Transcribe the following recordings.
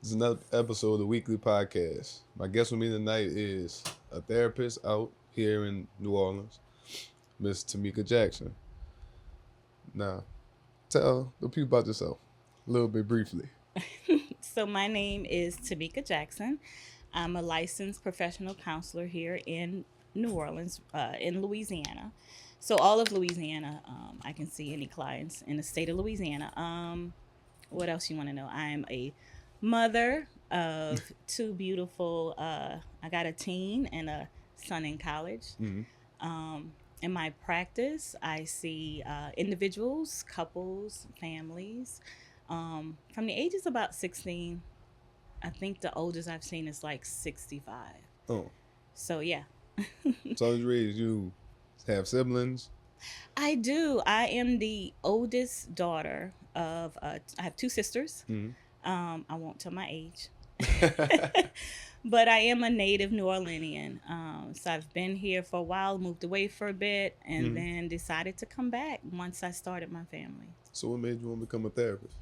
This is another episode of the weekly podcast. My guest with me tonight is a therapist out here in New Orleans, Miss Tomeka Jackson. Now, tell the people about yourself a little bit briefly. So my name is Tomeka Jackson. I'm a licensed professional counselor here in New Orleans, in Louisiana. So all of Louisiana, I can see any clients in the state of Louisiana. What else you want to know? I'm a mother of two beautiful. I got a teen and a son in college. hmm In my practice, I see individuals, couples, families, from the ages about 16. I think the oldest I've seen is like 65. Oh, So yeah, so I was raised. You have siblings. I do. I am the oldest daughter of. I have two sisters. hmm I won't tell my age, but I am a native New Orleanian. So I've been here for a while, moved away for a bit, and hmm then decided to come back once I started my family. So, what made you want to become a therapist?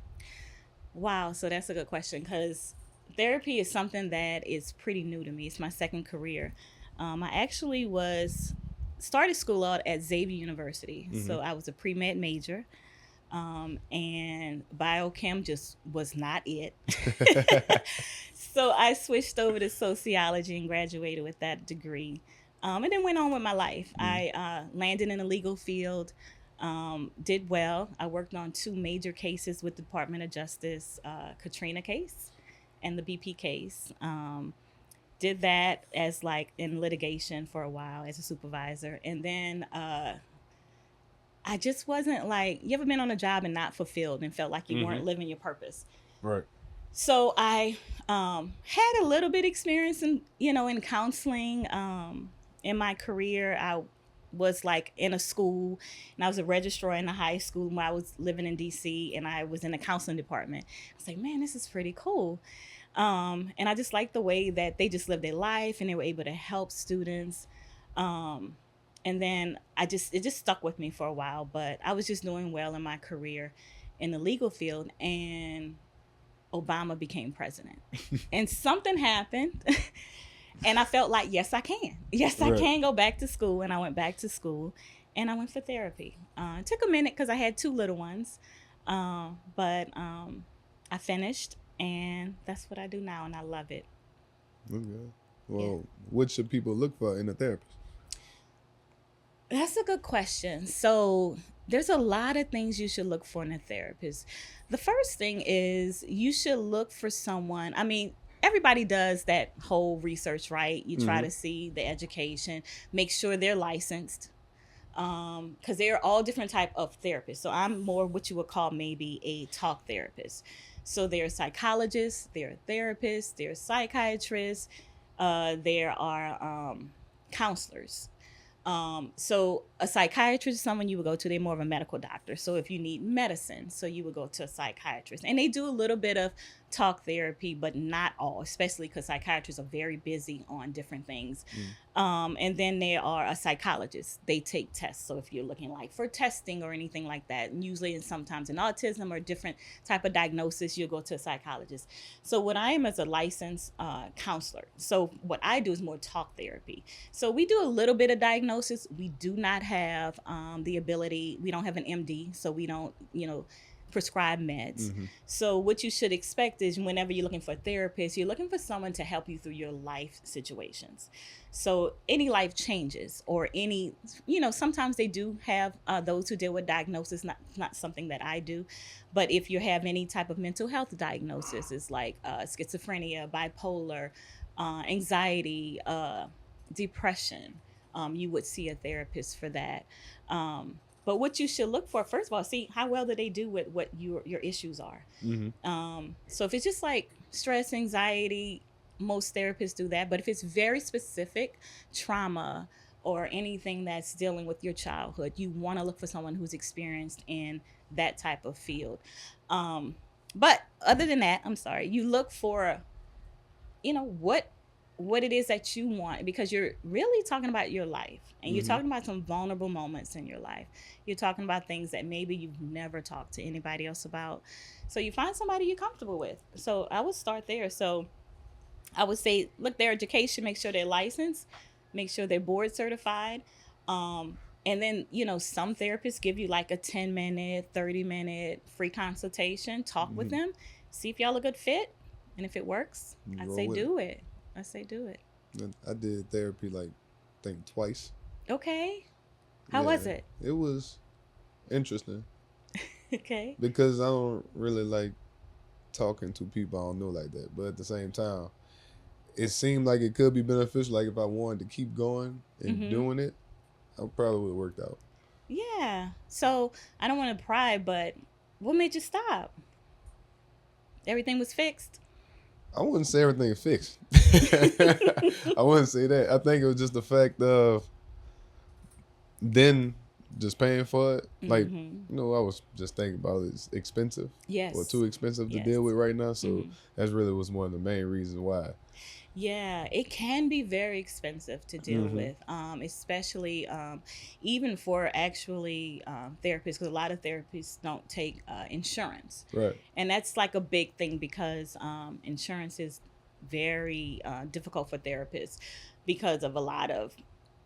Wow, so that's a good question because therapy is something that is pretty new to me. It's my second career. I actually was started school out at Xavier University, hmm so I was a pre med major, and biochem just was not it. So I switched over to sociology and graduated with that degree, and then went on with my life. hmm I landed in the legal field. Did well. I worked on two major cases with the Department of Justice, Katrina case and the BP case. Did that as like in litigation for a while as a supervisor. And then I just wasn't like, you ever been on a job and not fulfilled and felt like you hmm weren't living your purpose? Right. So I had a little bit experience in, in counseling. In my career, I was like in a school, and I was a registrar in a high school when I was living in DC, and I was in the counseling department. I was like, man, this is pretty cool. And I just liked the way that they just lived their life and they were able to help students. Um, and then it just stuck with me for a while, but I was just doing well in my career in the legal field, and Obama became president. And something happened. And I felt like, yes, I can. Yes, I Right. can go back to school. And I went back to school and I went for therapy. It took a minute because I had two little ones. But I finished, and that's what I do now. And I love it. Okay. Yeah. Well, what should people look for in a therapist? That's a good question. So there's a lot of things you should look for in a therapist. The first thing is you should look for someone. I mean, everybody does that whole research, right? You try hmm to see the education, make sure they're licensed, because they're all different type of therapists. So I'm more what you would call maybe a talk therapist. So there are psychologists, there are therapists, there are psychiatrists, there are counselors. So a psychiatrist is someone you would go to. They're more of a medical doctor. So if you need medicine, so you would go to a psychiatrist. And they do a little bit of talk therapy, but not all, especially because psychiatrists are very busy on different things. And then there are a psychologist. They take tests. So if you're looking like for testing or anything like that, and usually and sometimes in autism or different type of diagnosis, you'll go to a psychologist. So what I am is a licensed counselor. So what I do is more talk therapy. So we do a little bit of diagnosis. We do not have the ability. We don't have an MD, so we don't, prescribe meds. hmm So what you should expect is whenever you're looking for a therapist, you're looking for someone to help you through your life situations. So any life changes or any, sometimes they do have those who deal with diagnosis, not something that I do. But if you have any type of mental health diagnosis, it's like schizophrenia, bipolar, anxiety, depression, you would see a therapist for that. But what you should look for, first of all, see how well do they do with what your issues are. hmm So if it's just like stress, anxiety, most therapists do that. But if it's very specific trauma or anything that's dealing with your childhood, you want to look for someone who's experienced in that type of field. But other than that, I'm sorry, you look for, what what it is that you want, because you're really talking about your life, and you're Mm-hmm. talking about some vulnerable moments in your life. You're talking about things that maybe you've never talked to anybody else about. So you find somebody you're comfortable with. So I would start there. So I would say, look, their education, make sure they're licensed, make sure they're board certified. And then, some therapists give you like a 10-minute, 30-minute free consultation. Talk with Mm-hmm. them, see if y'all a good fit. And if it works, You I'd roll say with it. do it. I say do it. And I did therapy like I think twice. Okay. How Yeah, was it? it was interesting Okay. because I don't really like talking to people I don't know like that. But at the same time, it seemed like it could be beneficial. Like if I wanted to keep going and Mm-hmm. doing it, I probably would have worked out. Yeah. So I don't want to pry, but what made you stop? Everything was fixed. I wouldn't say everything fixed. I wouldn't say that. I think it was just the fact of then just paying for it. Like, Mm-hmm. I was just thinking about it's expensive or Yes. too expensive to Yes. deal with right now. So Mm-hmm. that's really was one of the main reasons why. Yeah, it can be very expensive to deal Mm-hmm. with, especially even for actually therapists, because a lot of therapists don't take insurance. Right. And that's like a big thing, because insurance is very difficult for therapists because of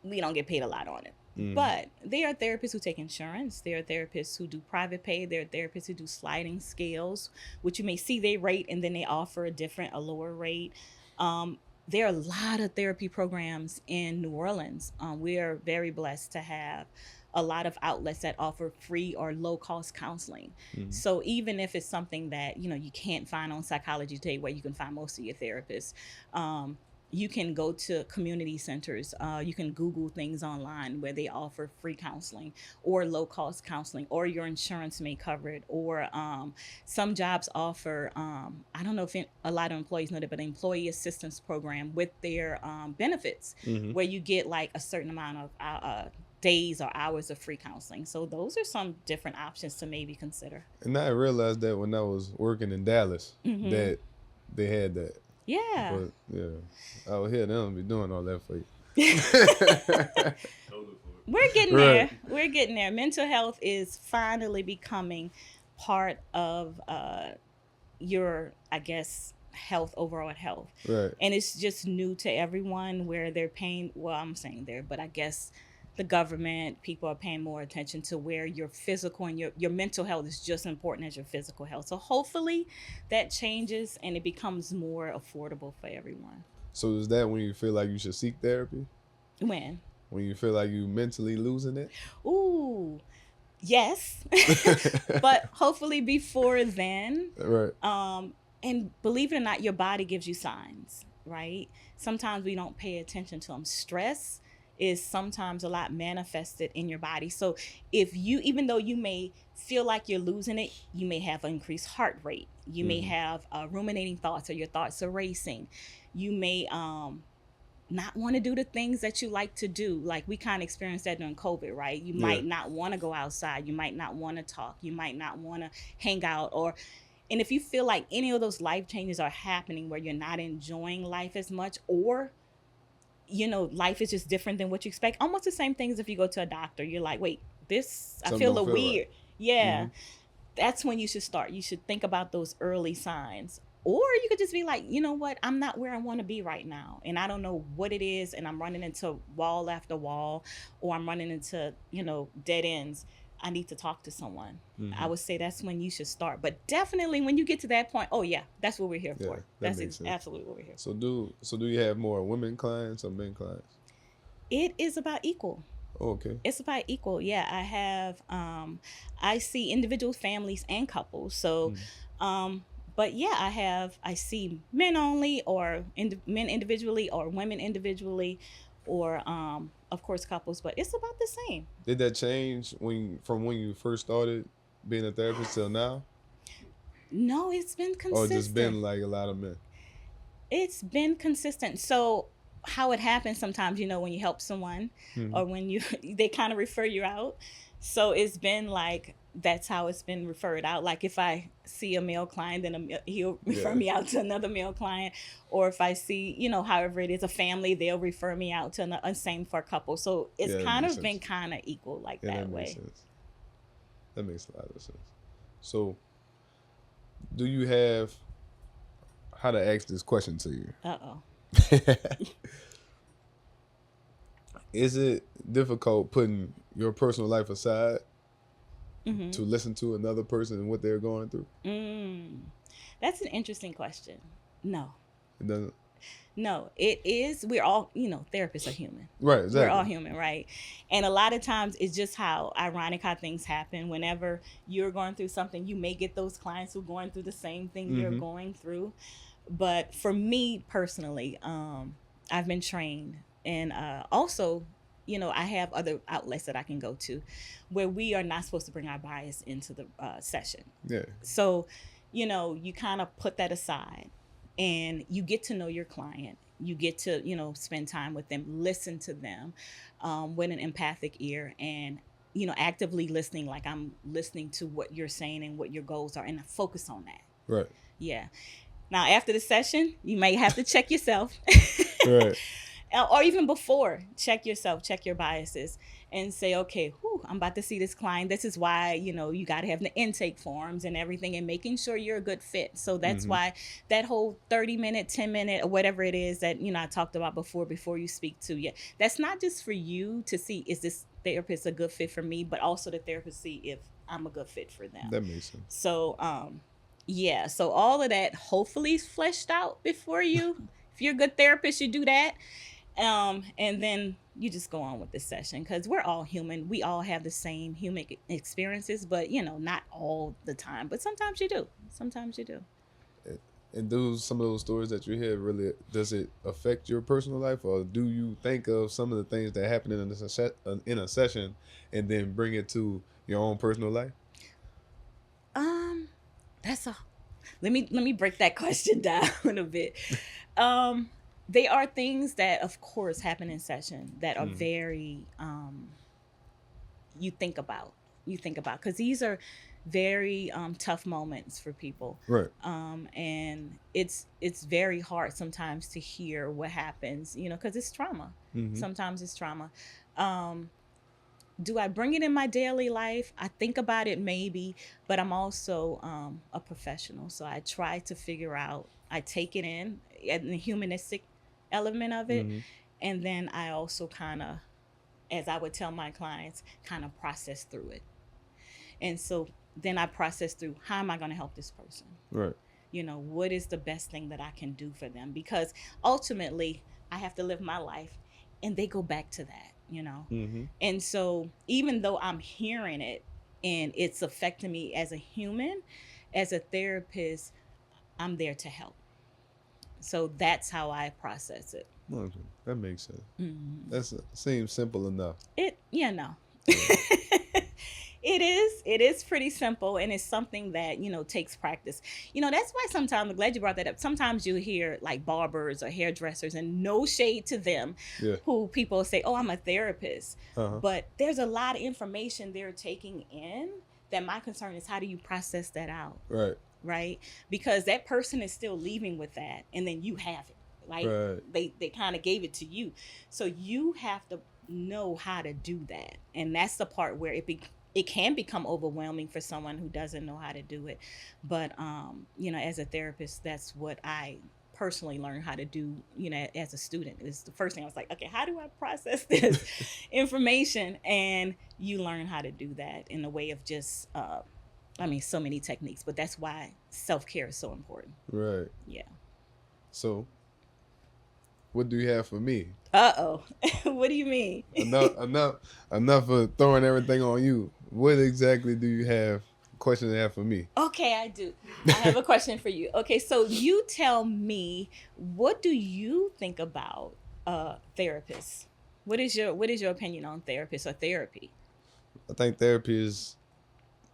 we don't get paid a lot on it. Mm-hmm. But there are therapists who take insurance. There are therapists who do private pay. There are therapists who do sliding scales, which you may see they rate and then they offer a lower rate. There are a lot of therapy programs in New Orleans. We are very blessed to have a lot of outlets that offer free or low cost counseling. Mm-hmm. So even if it's something that you can't find on Psychology Today, where you can find most of your therapists, you can go to community centers. You can Google things online where they offer free counseling or low cost counseling, or your insurance may cover it. Or some jobs offer, I don't know if a lot of employees know that, but an employee assistance program with their benefits, Mm-hmm. where you get like a certain amount of days or hours of free counseling. So those are some different options to maybe consider. And I realized that when I was working in Dallas Mm-hmm. that they had that. Yeah. But yeah, out here they don't be doing all that for you. We're getting Right. there. We're getting there. Mental health is finally becoming part of your, I guess, health, overall health. Right. And it's just new to everyone, where they're paying, well, I'm saying there, but I guess the government, people are paying more attention to where your physical and your mental health is just as important as your physical health. So hopefully that changes and it becomes more affordable for everyone. So is that when you feel like you should seek therapy? When? When you feel like you mentally losing it? Ooh, yes. But hopefully before then. Right. And believe it or not, your body gives you signs, right? Sometimes we don't pay attention to them. Stress is sometimes a lot manifested in your body. So even though you may feel like you're losing it, you may have an increased heart rate. You may have ruminating thoughts, or your thoughts are racing. You may not want to do the things that you like to do. Like we kind of experienced that during COVID, right? You might not want to go outside. You might not want to talk. You might not want to hang out. And if you feel like any of those life changes are happening where you're not enjoying life as much, or life is just different than what you expect. Almost the same thing as if you go to a doctor. You're like, wait, I feel a little weird. Right. Yeah. Mm-hmm. That's when you should start. You should think about those early signs. Or you could just be like, you know what? I'm not where I want to be right now. And I don't know what it is. And I'm running into wall after wall, or I'm running into, dead ends. I need to talk to someone. Mm-hmm. I would say that's when you should start. But definitely when you get to that point, oh yeah, that's what we're here for. That's absolutely what we're here for. So do you have more women clients or men clients? It is about equal. Oh, okay. It's about equal. Yeah, I have I see individual families and couples. So but yeah, I see men only, or men individually, or women individually, or of course couples, but it's about the same. Did that change from when you first started being a therapist till now? No, it's been consistent. Or just been like a lot of men? It's been consistent. So how it happens sometimes, when you help someone or when they kind of refer you out. So it's been like that's how it's been referred out. Like if I see a male client, then he'll refer Yeah. me out to another male client, or if I see, however it is, a family, they'll refer me out to another, same for a couple. So it's Yeah, that kind makes of been sense. kind of equal like Yeah, that that makes way. sense. That makes a lot of sense. So, do you have how to ask this question to you? Uh oh. Is it difficult putting your personal life aside Mm-hmm. to listen to another person and what they're going through? That's an interesting question. No. It doesn't. No, it is. We're all, therapists are human. Right. We're all Exactly. human, right? And a lot of times it's just how ironic how things happen. Whenever you're going through something, you may get those clients who are going through the same thing you're Mm-hmm. going through. But for me personally, I've been trained, and also, I have other outlets that I can go to where we are not supposed to bring our bias into the session. Yeah. So, you kind of put that aside and you get to know your client. You get to, spend time with them, listen to them with an empathic ear, and, actively listening, like I'm listening to what you're saying and what your goals are, and focus on that. Right. Yeah. Now, after the session, you may have to check yourself. Right. Or even before, check yourself, check your biases, and say, okay, I'm about to see this client. This is why, you got to have the intake forms and everything, and making sure you're a good fit. So that's Mm-hmm. why that whole 30-minute, 10-minute, or whatever it is that, I talked about before you speak to you, that's not just for you to see, is this therapist a good fit for me, but also the therapist see if I'm a good fit for them. That makes sense. So, yeah, so all of that hopefully is fleshed out before you. If you're a good therapist, you do that. And then you just go on with the session, because we're all human. We all have the same human experiences, but not all the time. But sometimes you do. Sometimes you do. And some of those stories that you hear, really, does it affect your personal life, or do you think of some of the things that happen in a session and then bring it to your own personal life? Um, that's a let me break that question down a bit. They are things that, of course, happen in session that are very you think about. Because these are very tough moments for people. Right. And it's very hard sometimes to hear what happens, because it's trauma. Mm-hmm. Sometimes it's trauma. Do I bring it in my daily life? I think about it maybe, but I'm also a professional. So I try to figure out, I take it in, and the humanistic element of it. Mm-hmm. And then I also kind of, as I would tell my clients, kind of process through it. And so then I process through, how am I going to help this person? Right. What is the best thing that I can do for them? Because ultimately, I have to live my life, and they go back to that. Mm-hmm. And so even though I'm hearing it and it's affecting me as a human, as a therapist, I'm there to help. So that's how I process it. Okay. That makes sense. Mm-hmm. That seems simple enough. No. It is pretty simple, and it's something that takes practice. That's why sometimes, I'm glad you brought that up, sometimes you hear like barbers or hairdressers, and no shade to them, Yeah. who people say, oh, I'm a therapist. Uh-huh. But there's a lot of information they're taking in, that my concern is, how do you process that out? Right? Because that person is still leaving with that, and then you have it. Like, right. They kind of gave it to you. So you have to know how to do that. And that's the part where it can become overwhelming for someone who doesn't know how to do it. But as a therapist, that's what I personally learned how to do, as a student. Is the first thing I was like, okay, how do I process this information? And you learn how to do that in a way of just so many techniques, but that's why self-care is so important. Right. Yeah. So, what do you have for me? Uh-oh. What do you mean? enough of throwing everything on you. What exactly do you have, question to have for me? Okay, I do. I have a question for you. Okay, so you tell me, what do you think about therapists? What is your opinion on therapists or therapy? I think therapy is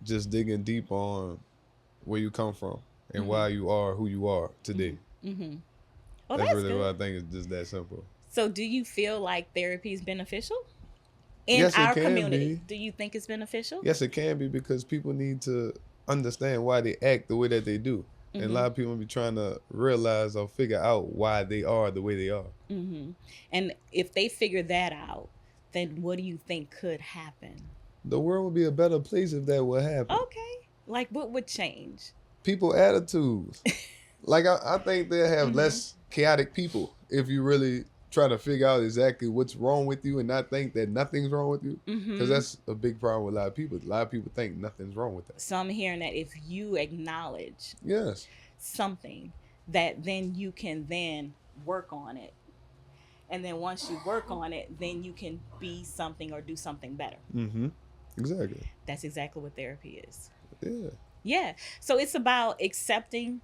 just digging deep on where you come from and why you are who you are today. Mm-hmm. Well, that's really good. what I think is just that simple. So do you feel like therapy is beneficial? in Yes, it our can community? be. Do you think it's beneficial? Yes, it can be because people need to understand why they act the way that they do. And a Mm-hmm. lot of people be trying to realize or figure out why they are the way they are. Mm-hmm. And if they figure that out, then what do you think could happen? The world would be a better place if that would happen. Okay. Like what would change? People attitudes. Like I think they'll have Mm-hmm. less chaotic people if you really try to figure out exactly what's wrong with you and not think that nothing's wrong with you. Because Mm-hmm. that's a big problem with a lot of people. A lot of people think nothing's wrong with that. So I'm hearing that if you acknowledge Yes. something, that then you can then work on it. And then once you work on it, then you can be something or do something better. Mm-hmm. Exactly. That's exactly what therapy is. Yeah. Yeah. So it's about accepting,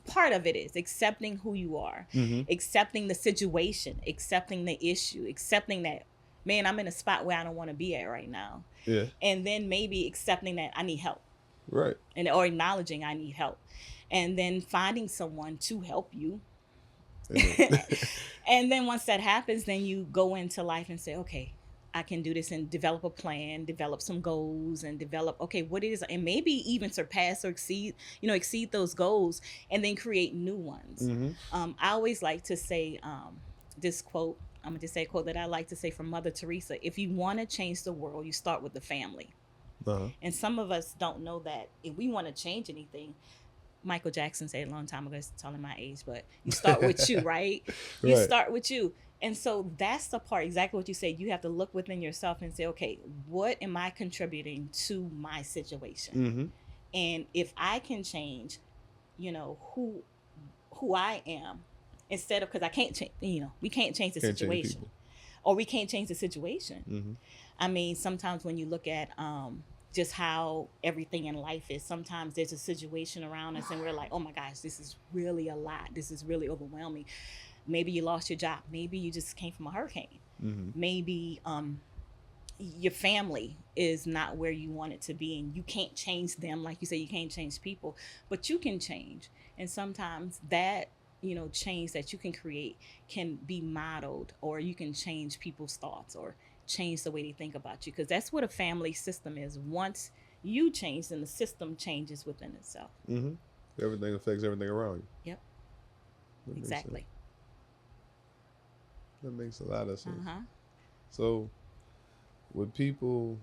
part of it is accepting who you are, Mm-hmm. accepting the situation, accepting the issue, accepting that, man, I'm in a spot where I don't want to be at right now. Yeah. And then maybe accepting that I need help, Right. or acknowledging I need help. And then finding someone to help you. And then once that happens, then you go into life and say, okay, I can do this, and develop a plan, develop some goals, and develop, okay, what it is, and maybe even surpass or exceed those goals, and then create new ones. Mm-hmm. I always like to say this quote. I'm going to say a quote that I like to say from Mother Teresa. If you want to change the world, you start with the family. Uh-huh. And some of us don't know that if we want to change anything, Michael Jackson said a long time ago, it's telling my age, but you start with you, right? You Right. start with you. And so that's the part, exactly what you said. You have to look within yourself and say, okay, what am I contributing to my situation? Mm-hmm. And if I can change, who I am, instead of, because I can't change, we can't change the Can't change situation, people. or we can't change the situation. Mm-hmm. I mean, sometimes when you look at just how everything in life is, sometimes there's a situation around us and we're like, oh my gosh, this is really a lot. This is really overwhelming. Maybe you lost your job. Maybe you just came from a hurricane. Mm-hmm. Maybe your family is not where you want it to be, and you can't change them. Like you say, you can't change people, but you can change. And sometimes that, change that you can create can be modeled, or you can change people's thoughts or change the way they think about you, because that's what a family system is. Once you change, then the system changes within itself. Mm-hmm. Everything affects everything around you. Yep. That makes Exactly. sense. That makes a lot of sense. Uh-huh. So, with people,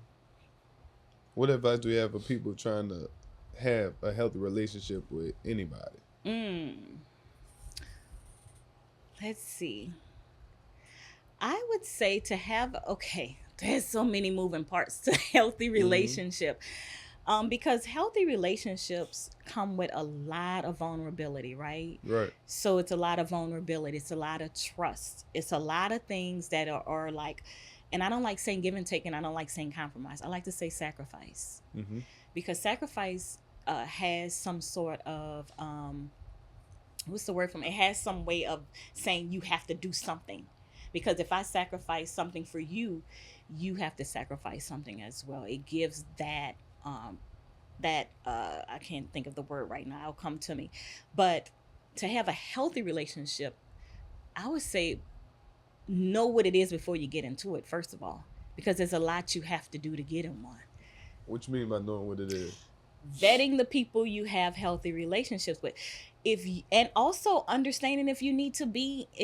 what advice do you have for people trying to have a healthy relationship with anybody? Let's see. I would say to have, okay, there's so many moving parts to healthy relationship. Because healthy relationships come with a lot of vulnerability, right? Right. So it's a lot of vulnerability. It's a lot of trust. It's a lot of things that are like, and I don't like saying give and take, and I don't like saying compromise. I like to say sacrifice. Mm-hmm. Because sacrifice has some sort of, what's the word for me? It has some way of saying you have to do something. Because if I sacrifice something for you, you have to sacrifice something as well. It gives that, I can't think of the word right now. It'll come to me. But to have a healthy relationship, I would say know what it is before you get into it, first of all. Because there's a lot you have to do to get in one. What you mean by knowing what it is? Vetting the people you have healthy relationships with, and also understanding if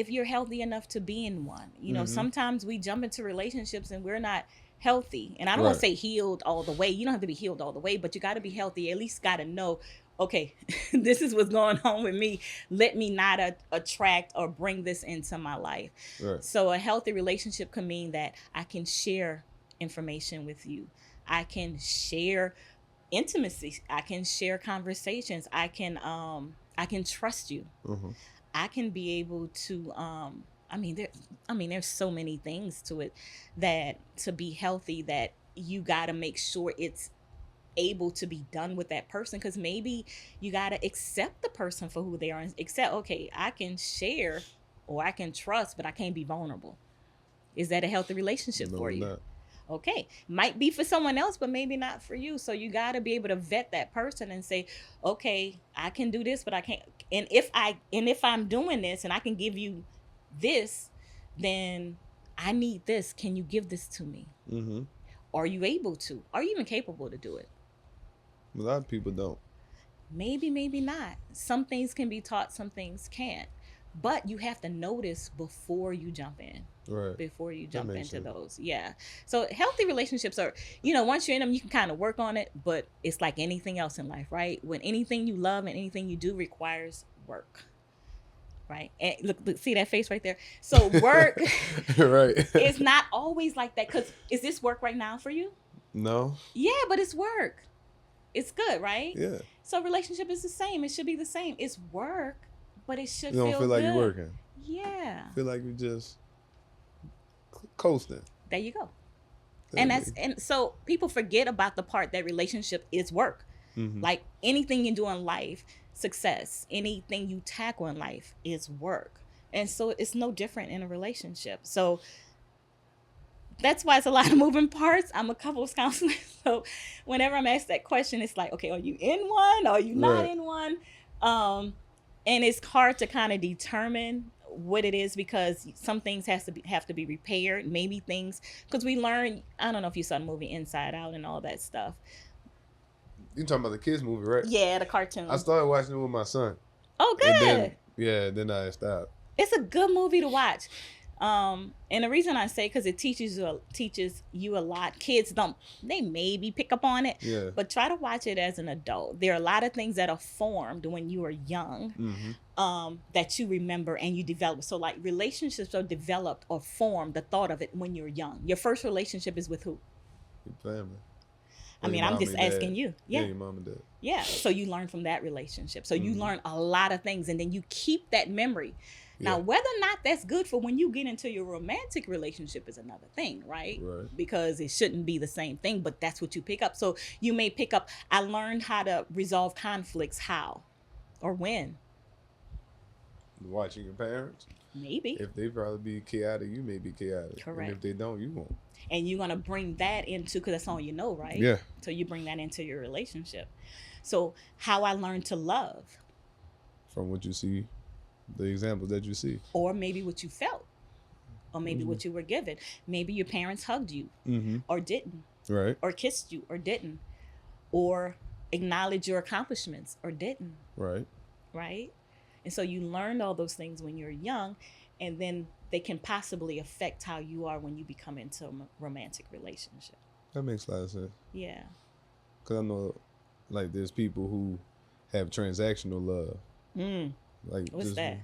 you're healthy enough to be in one. Sometimes we jump into relationships and we're not healthy, and I don't want to say healed all the way. You don't have to be healed all the way, but you got to be healthy. At least got to know, okay, this is what's going on with me. Let me not attract or bring this into my life. Right. So a healthy relationship can mean that I can share information with you. I can share intimacy. I can share conversations. I can trust you. Mm-hmm. I can be able to there's so many things to it, that to be healthy, that you got to make sure it's able to be done with that person, because maybe you got to accept the person for who they are, and accept, okay, I can share or I can trust, but I can't be vulnerable. Is that a healthy relationship for you? Not. Okay, might be for someone else, but maybe not for you. So you got to be able to vet that person and say, okay, I can do this, but I can't. And if I'm doing this and I can give you this, then I need this. Can you give this to me? Mm-hmm. Are you able to? Are you even capable to do it? A lot of people don't. Maybe, maybe not. Some things can be taught, some things can't. But you have to notice before you jump in. Right. Before you That jump makes into sense. those. Yeah. So healthy relationships are, once you're in them, you can kind of work on it, but it's like anything else in life, right? When anything you love and anything you do requires work. Right. And look, see that face right there. So work Right. is not always like that. Because is this work right now for you? No. Yeah, but it's work. It's good, right? Yeah. So relationship is the same. It should be the same. It's work, but it should You don't feel like good. you're working. Yeah. Feel like you're just coasting. There you go. And so people forget about the part that relationship is work. Mm-hmm. Like anything you do in life, success, anything you tackle in life is work. And so it's no different in a relationship. So that's why it's a lot of moving parts. I'm a couples counselor. So whenever I'm asked that question, it's like, okay, are you in one? Are you not in one? And it's hard to kind of determine what it is because some things have to be repaired. Maybe things, because we learn, I don't know if you saw the movie Inside Out and all that stuff. You talking about the kids movie, right? Yeah, the cartoon. I started watching it with my son. Oh, good. Then I stopped. It's a good movie to watch. And the reason I say because it teaches you a lot. Kids they maybe pick up on it, Yeah. but try to watch it as an adult. There are a lot of things that are formed when you are young, that you remember and you develop. So like relationships are developed or formed, the thought of it when you're young. Your first relationship is with who? Your family. I mean, I'm just asking you. Yeah. Your mom and dad. Yeah. So you learn from that relationship. So you learn a lot of things and then you keep that memory. Now, whether or not that's good for when you get into your romantic relationship is another thing, right? Because it shouldn't be the same thing, but that's what you pick up. So you may pick up, I learned how to resolve conflicts. How or when? Watching your parents. Maybe. If they probably be chaotic, you may be chaotic. Correct. And if they don't, you won't. And you're going to bring that into, because that's all you know, right? Yeah. So you bring that into your relationship. So how I learned to love. From what you see. The examples that you see. Or maybe what you felt. Or maybe what you were given. Maybe your parents hugged you or didn't. Right. Or kissed you or didn't. Or acknowledged your accomplishments or didn't. Right. Right? And so you learned all those things when you're young, and then they can possibly affect how you are when you become into a romantic relationship. That makes a lot of sense. Yeah. Because I know, like, there's people who have transactional love. Like, what's that?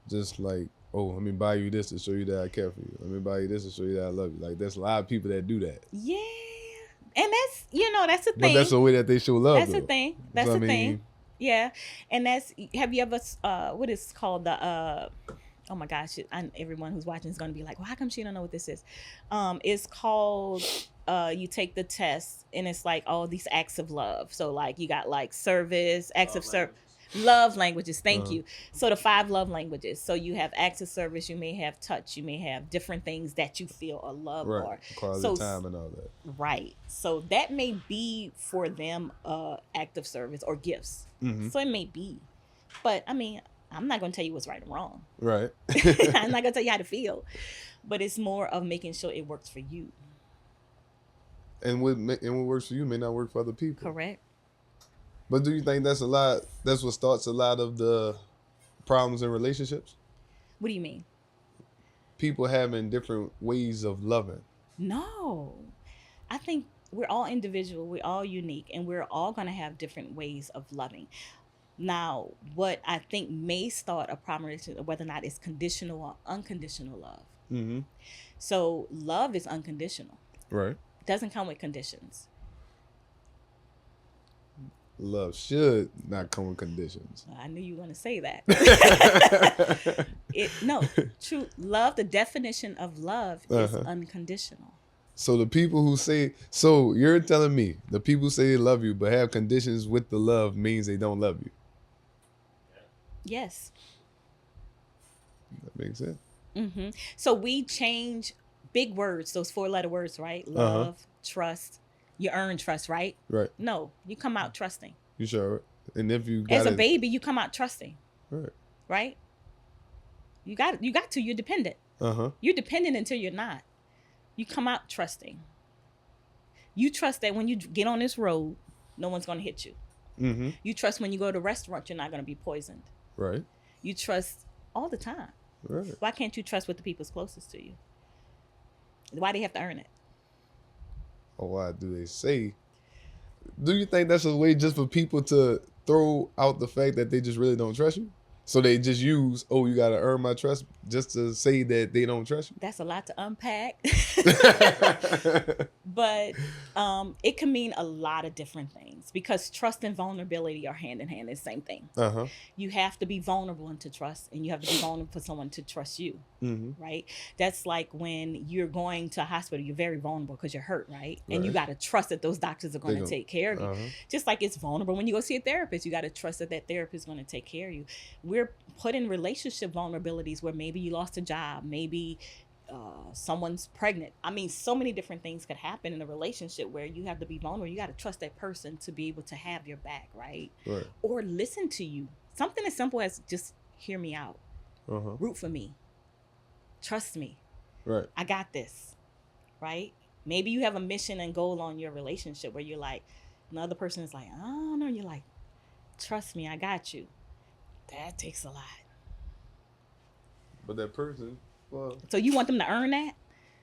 Just like, oh, let me buy you this to show you that I care for you. Let me buy you this to show you that I love you. Like, there's a lot of people that do that. Yeah. And that's, that's a thing. But that's the way that they show love. That's a thing. That's a thing. Yeah. And that's, have you ever, what is called the, oh my gosh, everyone who's watching is going to be like, well, how come she don't know what this is? It's called, you take the test and it's like all these acts of love. So like you got like service, acts of service. Love languages. Thank you. So the 5 love languages. So you have acts of service. You may have touch. You may have different things that you feel a love for. Quality time and all that. Right. So that may be for them act of service or gifts. So it may be. But I mean, I'm not going to tell you what's right or wrong. Right. I'm not going to tell you how to feel. But it's more of making sure it works for you. And what works for you may not work for other people. Correct. But do you think that's what starts a lot of the problems in relationships? What do you mean? People having different ways of loving. No. I think we're all individual, we're all unique, and we're all going to have different ways of loving. Now, what I think may start a problem is whether or not it's conditional or unconditional love. So love is unconditional. Right. It doesn't come with conditions. Love should not come with conditions. I knew you were going to say that. True love, the definition of love is unconditional. So the people who say, so you're telling me the people who say they love you but have conditions with the love means they don't love you. Yes. That makes sense. So we change big words, those 4-letter words, right? Love, trust. You earn trust, right? Right. No, you come out trusting. You sure? And if you got as a baby, you come out trusting. Right. Right? You got to. You're dependent. You're dependent until you're not. You come out trusting. You trust that when you get on this road, no one's going to hit you. Mm-hmm. You trust when you go to a restaurant, you're not going to be poisoned. Right. You trust all the time. Right. Why can't you trust with the people's closest to you? Why do they have to earn it? Or why do they say? Do you think that's a way just for people to throw out the fact that they just really don't trust you? So they just use, oh, you got to earn my trust just to say that they don't trust you? That's a lot to unpack. But it can mean a lot of different things because trust and vulnerability are hand in hand. It's the same thing. You have to be vulnerable and to trust, and you have to be vulnerable for someone to trust you, right? That's like when you're going to a hospital, you're very vulnerable because you're hurt, right? And you got to trust that those doctors are going to take care of you. Just like it's vulnerable when you go see a therapist, you got to trust that that therapist is going to take care of you. We're put in relationship vulnerabilities where maybe you lost a job, maybe someone's pregnant. I mean, so many different things could happen in a relationship where you have to be vulnerable. You got to trust that person to be able to have your back, right? Or listen to you. Something as simple as just hear me out. Root for me. Trust me. Right. I got this, right? Maybe you have a mission and goal on your relationship where you're like, another person is like, I don't know. You're like, trust me, I got you. That takes a lot. But that person, well, so you want them to earn that?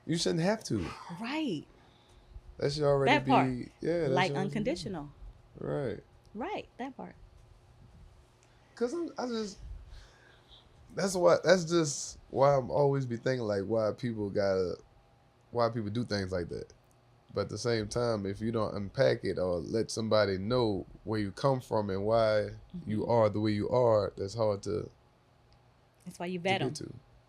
You shouldn't have to. Right. That should already that part. Be, yeah. Like unconditional. Right. Right, that part. Cause that's just why I'm always be thinking like why people do things like that. But at the same time, if you don't unpack it or let somebody know where you come from and why you are the way you are, that's hard to. That's why you vet them.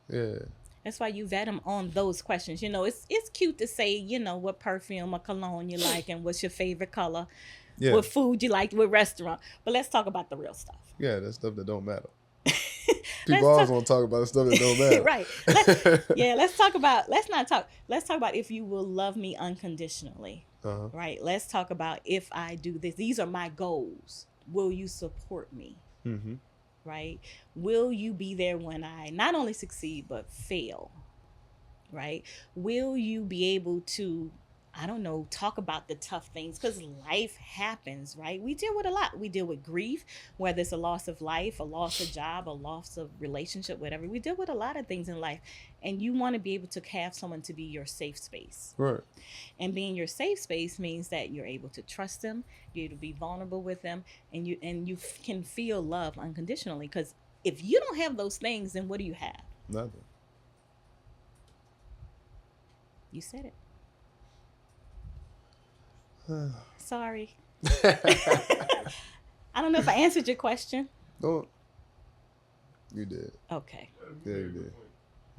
Yeah. That's why you vet them on those questions. You know, it's cute to say, you know, what perfume or cologne you like and what's your favorite color, what food you like, what restaurant. But let's talk about the real stuff. Yeah, that stuff that don't matter. People always want to talk about the stuff that don't matter. Right. Let's talk about if you will love me unconditionally. Right. Let's talk about if I do this. These are my goals. Will you support me? Right. Will you be there when I not only succeed, but fail? Right. Will you be able to, I don't know, talk about the tough things because life happens, right? We deal with a lot. We deal with grief, whether it's a loss of life, a loss of job, a loss of relationship, whatever. We deal with a lot of things in life. And you want to be able to have someone to be your safe space. Right. And being your safe space means that you're able to trust them, you're able to be vulnerable with them, and you can feel love unconditionally. Because if you don't have those things, then what do you have? Nothing. You said it. Sorry. I don't know if I answered your question. No. You did. Okay. Yeah, you did.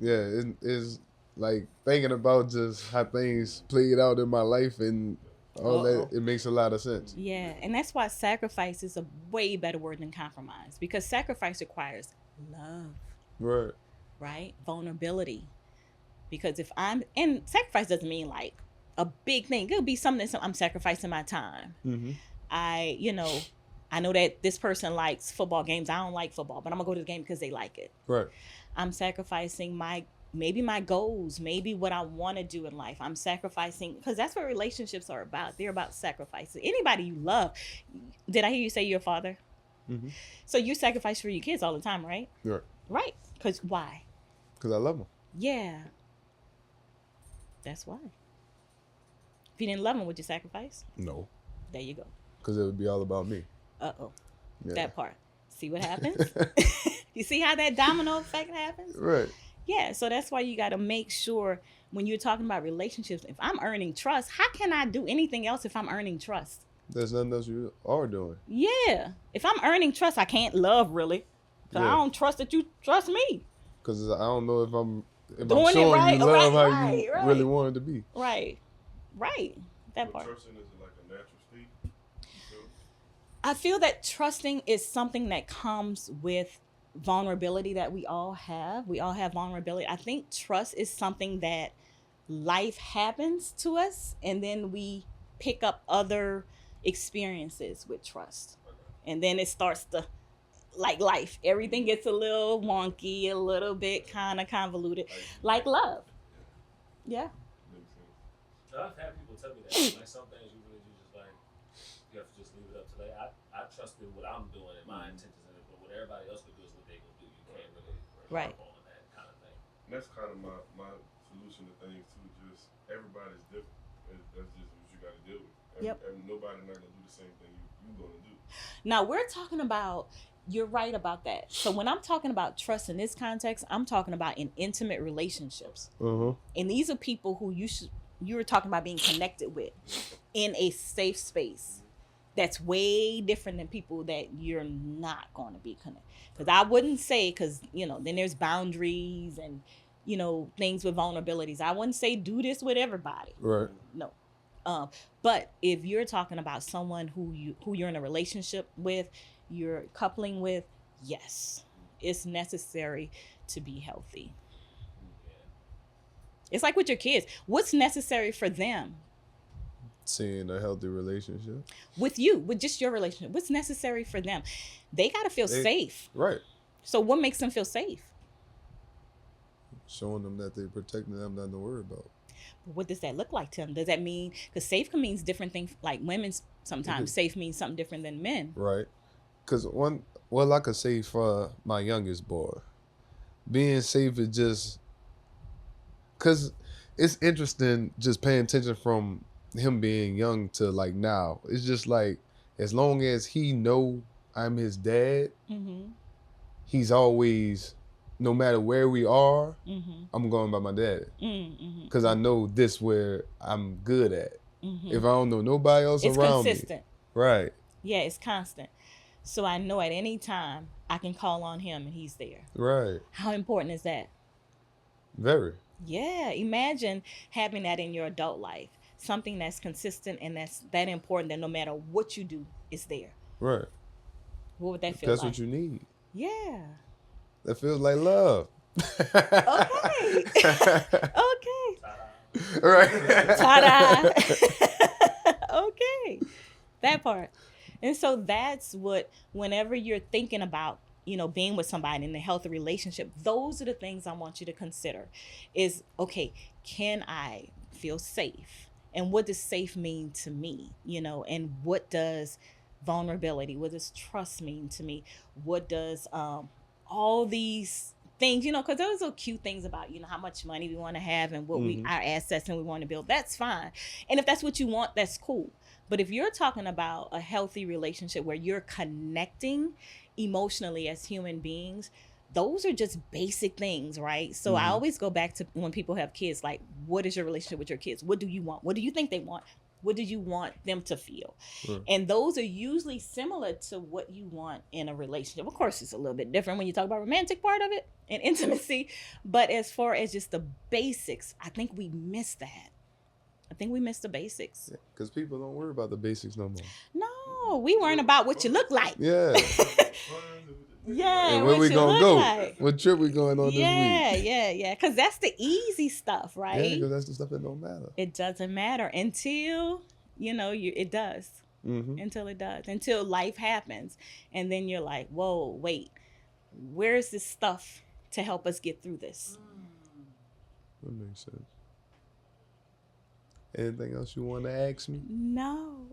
Yeah, it's like thinking about just how things played out in my life and all that. It makes a lot of sense. Yeah, and that's why sacrifice is a way better word than compromise, because sacrifice requires love. Right. Right? Vulnerability. Because and sacrifice doesn't mean like a big thing. It could be something I'm sacrificing my time. I know that this person likes football games. I don't like football, but I'm gonna go to the game because they like it. Right. I'm sacrificing maybe my goals, maybe what I want to do in life. I'm sacrificing because that's what relationships are about. They're about sacrificing. Anybody you love. Did I hear you say you're a father? So you sacrifice for your kids all the time, right? Right. Right. Because why? Because I love them. Yeah. That's why. If you didn't love them, would you sacrifice? No. There you go. Because it would be all about me. Uh-oh. Yeah. That part. See what happens? You see how that domino effect happens? Right. Yeah, so that's why you got to make sure when you're talking about relationships, if I'm earning trust, how can I do anything else if I'm earning trust? There's nothing else you are doing. Yeah. If I'm earning trust, I can't love really. So I don't trust that you trust me. Because I don't know if I'm doing showing right, you love right, how you really want it to be. Right. Right. That part. Trusting is like a natural state. I feel that trusting is something that comes with vulnerability that we all have. We all have vulnerability. I think trust is something that life happens to us and then we pick up other experiences with trust. And then it starts to like life. Everything gets a little wonky, a little bit kind of convoluted, like love. Yeah. Makes sense. I've had people tell me that. Like some things you really do just like you have to just leave it up to I trust in what I'm doing and my intentions in it, but what everybody else would do is what they gonna do. You can't really Right. harp on that kind of thing. And that's kind of my solution to things too. Just everybody's different. That's just what you got to deal with. Yep. Nobody's not gonna do the same thing you gonna do. Now we're talking about. You're right about that. So when I'm talking about trust in this context, I'm talking about in intimate relationships. Uh-huh. And these are people who you were talking about being connected with in a safe space. That's way different than people that you're not going to be connected. Because I wouldn't say, because, then there's boundaries and, things with vulnerabilities. I wouldn't say do this with everybody. Right. No. But if you're talking about someone who you're in a relationship with, you're coupling with, yes, it's necessary to be healthy. It's like with your kids. What's necessary for them? Seeing a healthy relationship. With you, with just your relationship. What's necessary for them? They got to feel safe. Right. So what makes them feel safe? Showing them that they're protecting them, nothing to worry about. What does that look like to them? Does that mean, because safe can mean different things, like women sometimes safe means something different than men. Right. Because I could say for my youngest boy, being safe is just, because it's interesting just paying attention from him being young to like now. It's just like, as long as he know I'm his dad, he's always, no matter where we are, I'm going by my dad. Because I know this where I'm good at. If I don't know nobody else it's around consistent. me. Right. Yeah, it's constant. So I know at any time I can call on him and he's there. Right. How important is that? Very. Yeah, imagine having that in your adult life. Something that's consistent and that's that important that no matter what you do, it's there. Right. What would that feel That's like? what you need. Yeah. That feels like love. Okay. Okay. Right. Ta-da. Okay. That part. And so that's what, whenever you're thinking about, being with somebody in a healthy relationship, those are the things I want you to consider is, okay, can I feel safe? And what does safe mean to me? And what does vulnerability, what does trust mean to me? What does all these things, because those are cute things about, how much money we want to have and what our assets and we want to build. That's fine. And if that's what you want, that's cool. But if you're talking about a healthy relationship where you're connecting emotionally as human beings, those are just basic things, right? So I always go back to when people have kids, like, what is your relationship with your kids? What do you want? What do you think they want? What do you want them to feel? And those are usually similar to what you want in a relationship. Of course, it's a little bit different when you talk about romantic part of it and intimacy. But as far as just the basics, I think we miss that. I think we miss the basics. Because people don't worry about the basics no more. No, we weren't about what you look like. Yeah. Yeah. And where we gonna go? Like. What trip we going on this week? Yeah. Because that's the easy stuff, right? Yeah, because that's the stuff that don't matter. It doesn't matter until, it does. Until it does. Until life happens. And then you're like, whoa, wait. Where's this stuff to help us get through this? That makes sense. Anything else you want to ask me? No.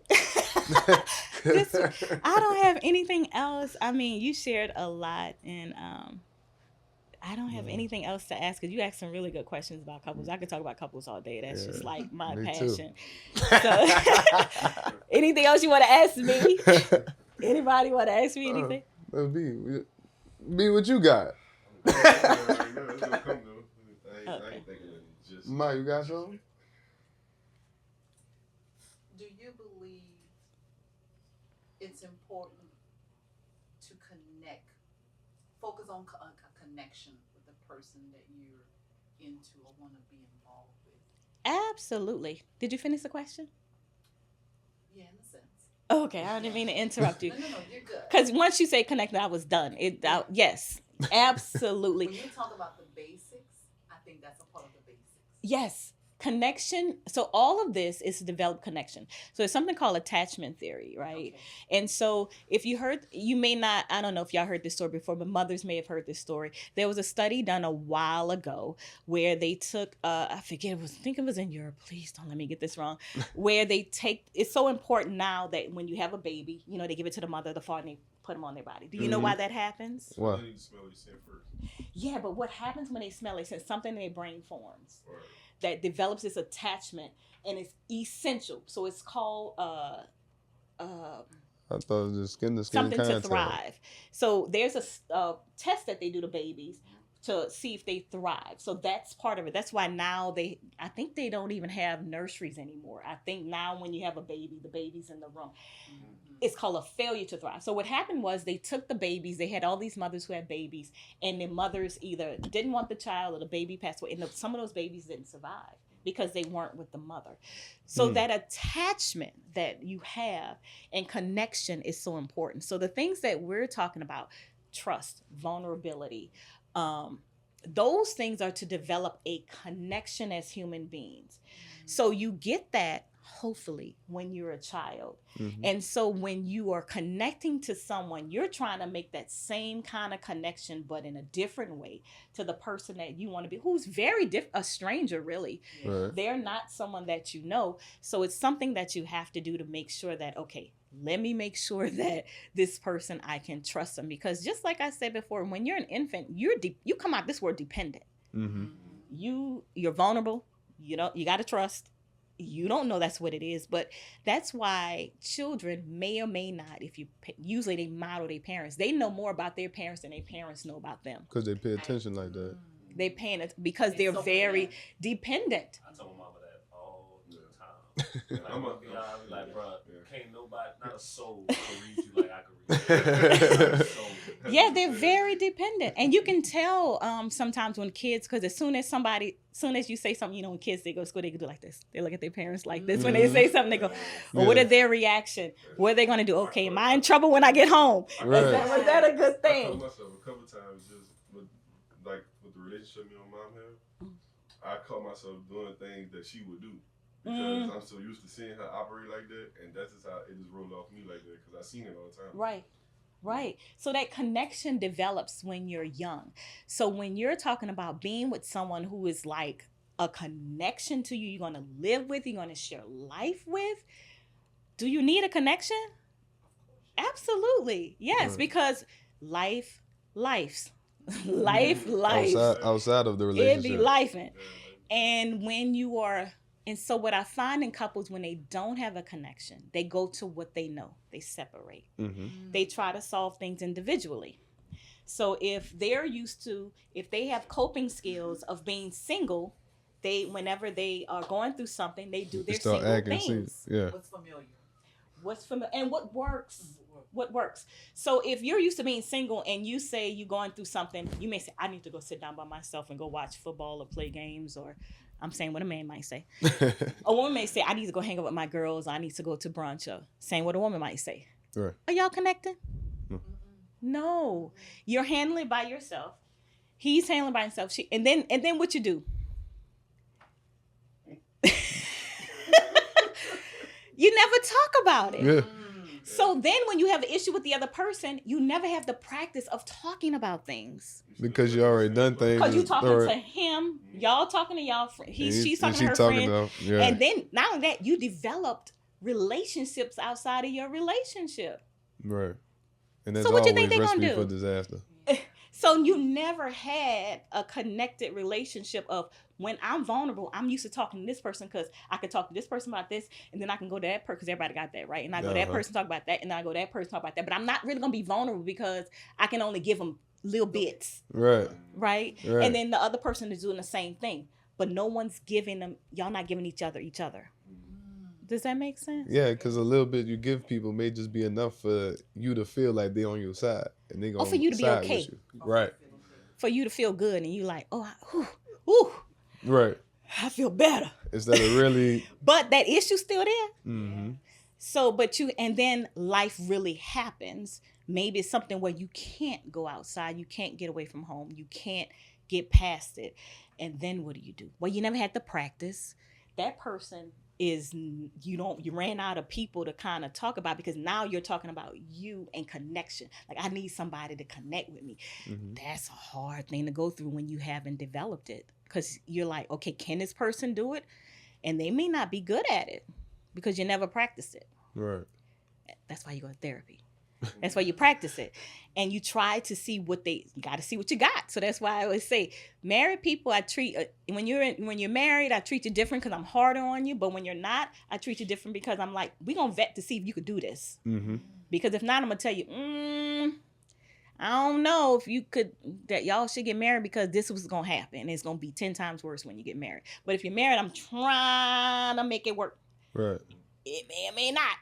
I don't have anything else. I mean, you shared a lot, and I don't have anything else to ask because you asked some really good questions about couples. I could talk about couples all day. That's just like my passion. So, anything else you want to ask me? Anybody want to ask me anything? Be what you got. Ma, you got something? Do you believe it's important to focus on a connection with the person that you're into or want to be involved with? Absolutely. Did you finish the question? Yeah, in a sense. Okay, I didn't mean to interrupt you. No, you're good. Because once you say connected, I was done. Yes, absolutely. When you talk about the basics, I think that's a part of the basics. Yes, connection. So all of this is to develop connection. So there's something called attachment theory, right? Okay. And so if you heard, you may not, I don't know if y'all heard this story before, but mothers may have heard this story. There was a study done a while ago where they took, I forget, I think it was in Europe. Please don't let me get this wrong. Where they take, it's so important now that when you have a baby, you know, they give it to the mother, the father, and they put them on their body. Do you know why that happens? Wow. They need to smell your scent first. Yeah, but what happens when they smell it, since something in their brain forms Right. that develops this attachment, and it's essential. So it's called I thought it was just skin to skin something contact. to thrive. So there's a test that they do to babies to see if they thrive. So that's part of it. That's why now I think they don't even have nurseries anymore. I think now when you have a baby, the baby's in the room. It's called a failure to thrive. So what happened was they took the babies, they had all these mothers who had babies, and the mothers either didn't want the child or the baby passed away. And some of those babies didn't survive because they weren't with the mother. So that attachment that you have and connection is so important. So the things that we're talking about, trust, vulnerability, those things are to develop a connection as human beings. So you get that hopefully when you're a child. And so when you are connecting to someone, you're trying to make that same kind of connection, but in a different way to the person that you want to be, who's very a stranger, really. Right. They're not someone that you know. So it's something that you have to do to make sure that, okay, let me make sure that this person, I can trust them. Because just like I said before, when you're an infant, you come out this word dependent. You're vulnerable. You got to trust. You don't know that's what it is, but that's why children may or may not, usually they model their parents. They know more about their parents than their parents know about them. Because they pay attention like that. They paying it because they're so very dependent. I tell my mama that all the time. Like, I'll be like, bro, can't nobody, not a soul can read you like I can read you. Yeah, they're very dependent. And you can tell sometimes when kids, because as soon as you say something, when kids, they go to school, they can do like this. They look at their parents like this. When they say something, they go, well, what are their reaction? What are they going to do? Okay, am I in trouble when I get home? Right. Was that a good I thing? told myself a couple times just with the relationship me and mom have, I caught myself doing things that she would do. Because I'm so used to seeing her operate like that, and that's just how it just rolled off me like that, because I seen it all the time. Right. So that connection develops when you're young. So when you're talking about being with someone who is like a connection to you, you're going to live with, you're going to share life with, do you need a connection? Absolutely. Yes, Right. because life. Outside of the relationship. It be lifing. And when you are, and so what I find in couples when they don't have a connection, they go to what they know. They separate. They try to solve things individually. So if they have coping skills of being single, whenever they are going through something, they do their start single acting things. Yeah. What's familiar? And what works. So if you're used to being single and you say you're going through something, you may say, I need to go sit down by myself and go watch football or play games, or I'm saying what a man might say. A woman may say, I need to go hang out with my girls. I need to go to brunch, or saying what a woman might say. Right. Are y'all connecting? No. You're handling it by yourself. He's handling it by himself. And then what you do? You never talk about it. Yeah. So then when you have an issue with the other person, you never have the practice of talking about things. Because you already done things. Because you talking to him, y'all talking to y'all friend. She's talking to her friend. Yeah. And then not only that, you developed relationships outside of your relationship. Right. And that's So what you always think they gonna recipe do? for disaster. So you never had a connected relationship of, when I'm vulnerable, I'm used to talking to this person because I can talk to this person about this, and then I can go to that person because everybody got that, right? And I go to that person, talk about that, and then I go to that person, talk about that. But I'm not really going to be vulnerable because I can only give them little bits, Right. right? And then the other person is doing the same thing. But no one's giving them, y'all not giving each other. Does that make sense? Yeah, because a little bit you give people may just be enough for you to feel like they're on your side. And they gonna for you to be side okay. with you. Right. For you to feel good, and you like, ooh, Right. I feel better. Instead of really. But that issue's still there. Mm-hmm. So, and then life really happens. Maybe it's something where you can't go outside. You can't get away from home. You can't get past it. And then what do? Well, you never had to practice. That person is, you ran out of people to kind of talk about, because now you're talking about you and connection. Like, I need somebody to connect with me. That's a hard thing to go through when you haven't developed it, because you're like, okay, can this person do it? And they may not be good at it because you never practiced it. Right. That's why you go to therapy. That's why you practice it, and you try to see you got to see what you got. So that's why I always say, married people, I treat when you're married, I treat you different because I'm harder on you. But when you're not, I treat you different because I'm like, we gonna vet to see if you could do this. Because if not, I'm gonna tell you, I don't know if you could. That y'all should get married because this was gonna happen. It's gonna be 10 times worse when you get married. But if you're married, I'm trying to make it work. Right. It may or may not.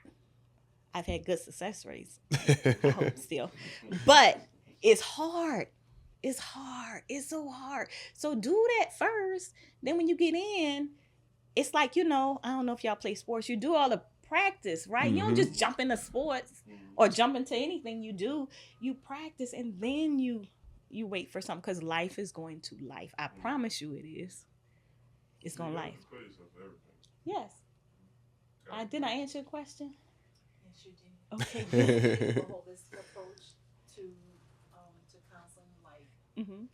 I've had good success rates. I hope still. But it's hard. It's hard. It's so hard. So do that first. Then when you get in, it's like, I don't know if y'all play sports. You do all the practice, right? You don't just jump into sports or jump into anything you do. You practice, and then you wait for something, because life is going to life. I promise you it is. It's going to life. Yes. Did I answer your question? Yes, you did. Okay. A holistic approach to counseling, like Mm-hmm. when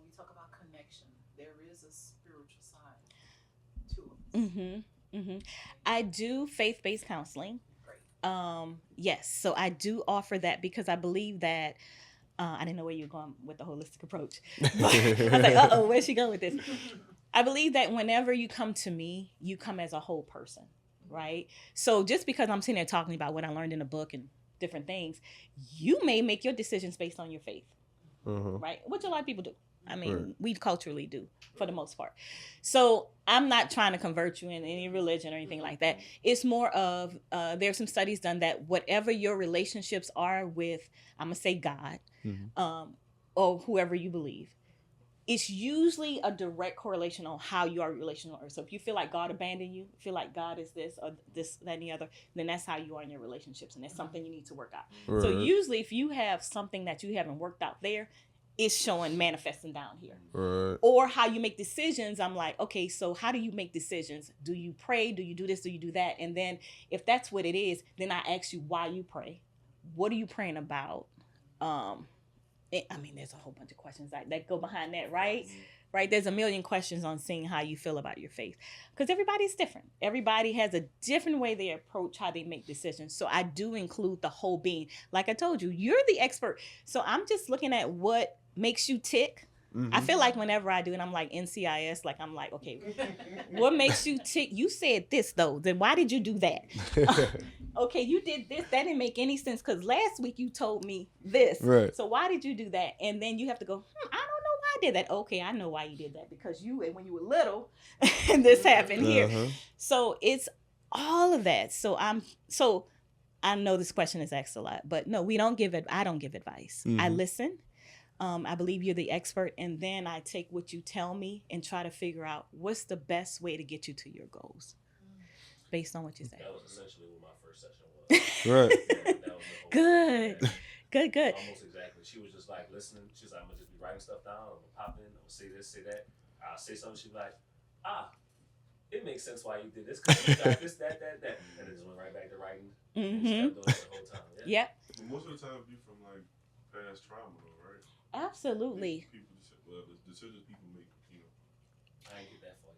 we talk about connection, there is a spiritual side to it. Mm-hmm. Mm-hmm. I do faith-based counseling. Great. Yes, so I do offer that because I believe that I didn't know where you were going with the holistic approach. I was like, uh-oh, where's she going with this? I believe that whenever you come to me, you come as a whole person, right? So just because I'm sitting there talking about what I learned in a book and different things, you may make your decisions based on your faith, right? Which a lot of people do. I mean, Right. we culturally do for the most part. So I'm not trying to convert you in any religion or anything like that. It's more of, there's some studies done that whatever your relationships are with, I'm going to say God, or whoever you believe, it's usually a direct correlation on how you are relational. So if you feel like God abandoned you, feel like God is this or this, that, and the other, then that's how you are in your relationships. And that's something you need to work out. Right. So usually if you have something that you haven't worked out there, it's showing manifesting down here. Right. Or how you make decisions. I'm like, okay, so how do you make decisions? Do you pray? Do you do this? Do you do that? And then if that's what it is, then I ask you why you pray. What are you praying about? There's a whole bunch of questions that go behind that, right? Right? There's a million questions on seeing how you feel about your faith. Because everybody's different. Everybody has a different way they approach how they make decisions. So I do include the whole being. Like I told you, you're the expert. So I'm just looking at what makes you tick. I feel like whenever I do it, I'm like NCIS, like I'm like, okay, what makes you tick? You said this though, then why did you do that? Okay, you did this. That didn't make any sense because last week you told me this. Right. So why did you do that? And then you have to go, I don't know why I did that. Okay, I know why you did that because when you were little, this happened here. So it's all of that. So I know this question is asked a lot, but no, I don't give advice. I listen. I believe you're the expert, and then I take what you tell me and try to figure out what's the best way to get you to your goals based on what you say. That was essentially what my first session was. Right. That was the whole Good. thing. Good. Almost exactly. She was just like listening. She's like, I'm gonna just be writing stuff down. I'm gonna pop in. I'm gonna say this, say that. I'll say something. She's like, it makes sense why you did this because you got this, that, and it just went right back to writing. And just kept doing it the whole time. Yeah. Yep. But most of the time, be from like past trauma, though, right? Absolutely. The decisions people make, I ain't get that far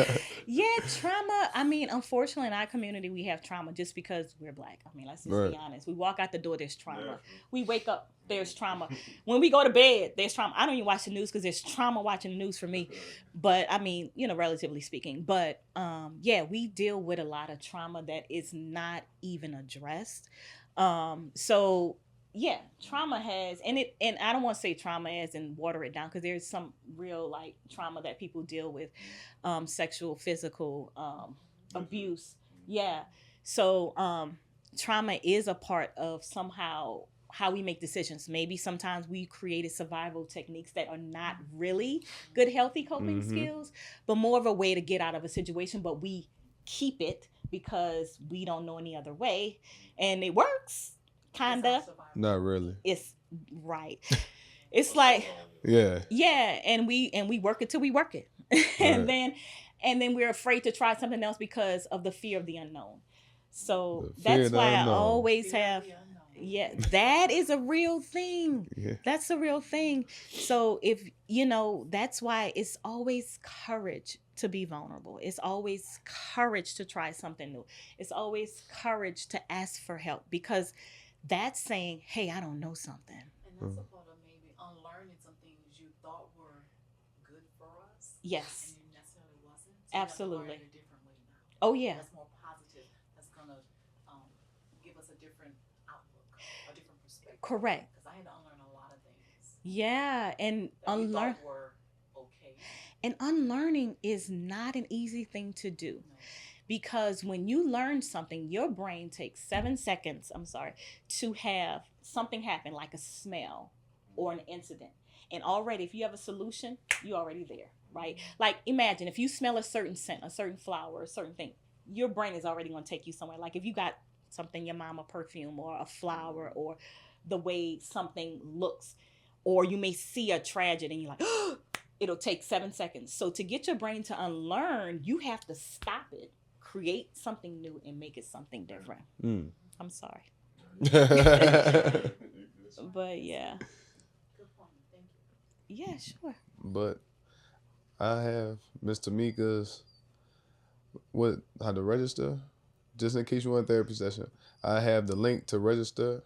yet. Yeah, trauma. Unfortunately, in our community, we have trauma just because we're Black. Let's just Right. be honest. We walk out the door, there's trauma. Yeah. We wake up, there's trauma. When we go to bed, there's trauma. I don't even watch the news because there's trauma watching the news for me. But relatively speaking. But we deal with a lot of trauma that is not even addressed. Yeah, trauma has, and I don't want to say trauma as in water it down because there's some real trauma that people deal with, sexual, physical, abuse. Yeah. So trauma is a part of somehow how we make decisions. Maybe sometimes we created survival techniques that are not really good, healthy coping skills, but more of a way to get out of a situation, but we keep it because we don't know any other way, and it works. Kinda. Not really. It's right. It's like, Yeah. yeah, and we work it till we work it. and then we're afraid to try something else because of the fear of the unknown. So The fear that's of the why I unknown. always Fear of have, the unknown. yeah, that is a real thing. Yeah. That's a real thing. So if that's why it's always courage to be vulnerable. It's always courage to try something new. It's always courage to ask for help, because that's saying, hey, I don't know something. And that's a part of maybe unlearning some things you thought were good for us. Yes. And you necessarily wasn't. So you have to Absolutely. learn it a different way now. Oh yeah. That's more positive. That's gonna give us a different outlook, a different perspective. Correct. Because I had to unlearn a lot of things Yeah, and that we thought were okay. and unlearning is not an easy thing to do. No. Because when you learn something, your brain takes 7 seconds, to have something happen, like a smell or an incident. And already, if you have a solution, you're already there, right? Like, imagine if you smell a certain scent, a certain flower, a certain thing, your brain is already going to take you somewhere. Like, if you got something, your mama perfume or a flower or the way something looks, or you may see a tragedy and you're like, oh, it'll take 7 seconds. So to get your brain to unlearn, you have to stop it, create something new, and make it something different. I'm sorry. But yeah. Good point. Thank you. Yeah, sure. But I have Miss Tomeka's how to register. Just in case you want a therapy session, I have the link to register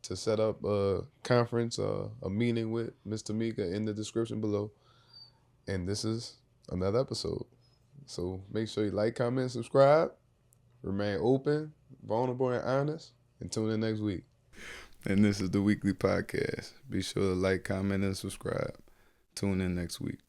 to set up a conference or a meeting with Miss Tomeka in the description below. And this is another episode. So make sure you like, comment, subscribe, remain open, vulnerable, and honest, and tune in next week. And this is the weekly podcast. Be sure to like, comment, and subscribe. Tune in next week.